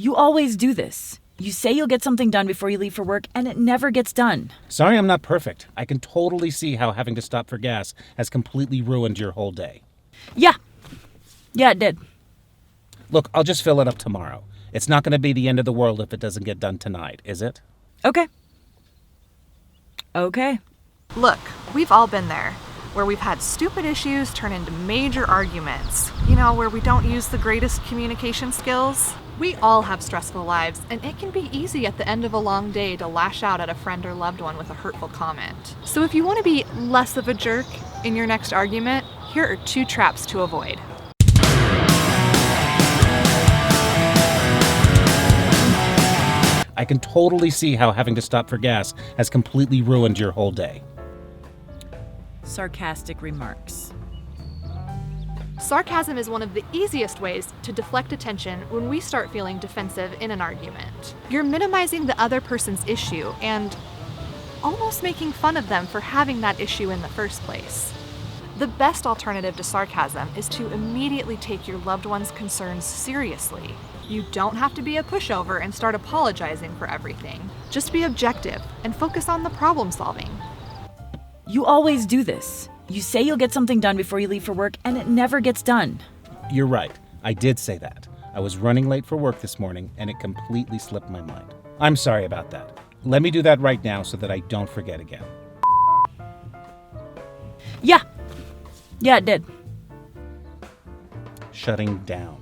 You always do this. You say you'll get something done before you leave for work, and it never gets done. Sorry I'm not perfect. I can totally see how having to stop for gas has completely ruined your whole day. Yeah, it did. Look, I'll just fill it up tomorrow. It's not going to be the end of the world if it doesn't get done tonight, is it? Okay. Look, we've all been there, where we've had stupid issues turn into major arguments. You know, where we don't use the greatest communication skills. We all have stressful lives, and it can be easy at the end of a long day to lash out at a friend or loved one with a hurtful comment. So if you want to be less of a jerk in your next argument, here are 2 traps to avoid. I can totally see how having to stop for gas has completely ruined your whole day. Sarcastic remarks. Sarcasm is one of the easiest ways to deflect attention when we start feeling defensive in an argument. You're minimizing the other person's issue and almost making fun of them for having that issue in the first place. The best alternative to sarcasm is to immediately take your loved one's concerns seriously. You don't have to be a pushover and start apologizing for everything. Just be objective and focus on the problem solving. You always do this. You say you'll get something done before you leave for work, and it never gets done. You're right. I did say that. I was running late for work this morning, and it completely slipped my mind. I'm sorry about that. Let me do that right now so that I don't forget again. Yeah, it did. Shutting down.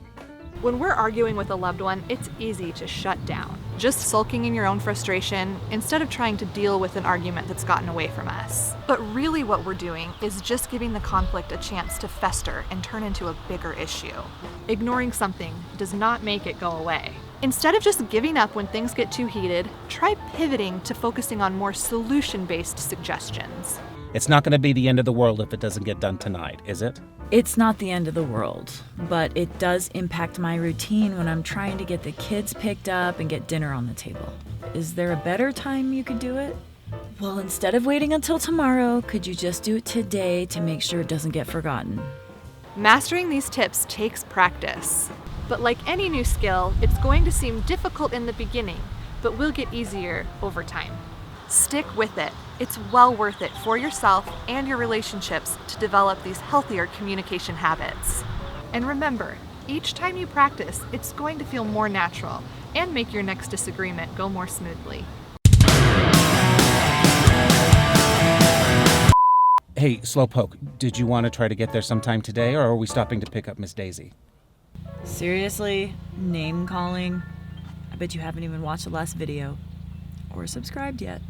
When we're arguing with a loved one, it's easy to shut down, just sulking in your own frustration instead of trying to deal with an argument that's gotten away from us. But really what we're doing is just giving the conflict a chance to fester and turn into a bigger issue. Ignoring something does not make it go away. Instead of just giving up when things get too heated, try pivoting to focusing on more solution-based suggestions. It's not going to be the end of the world if it doesn't get done tonight, is it? It's not the end of the world, but it does impact my routine when I'm trying to get the kids picked up and get dinner on the table. Is there a better time you could do it? Well, instead of waiting until tomorrow, could you just do it today to make sure it doesn't get forgotten? Mastering these tips takes practice. But like any new skill, it's going to seem difficult in the beginning, but will get easier over time. Stick with it. It's well worth it for yourself and your relationships to develop these healthier communication habits. And remember, each time you practice, it's going to feel more natural and make your next disagreement go more smoothly. Hey, Slowpoke, did you want to try to get there sometime today, or are we stopping to pick up Miss Daisy? Seriously? Name calling? I bet you haven't even watched the last video or subscribed yet.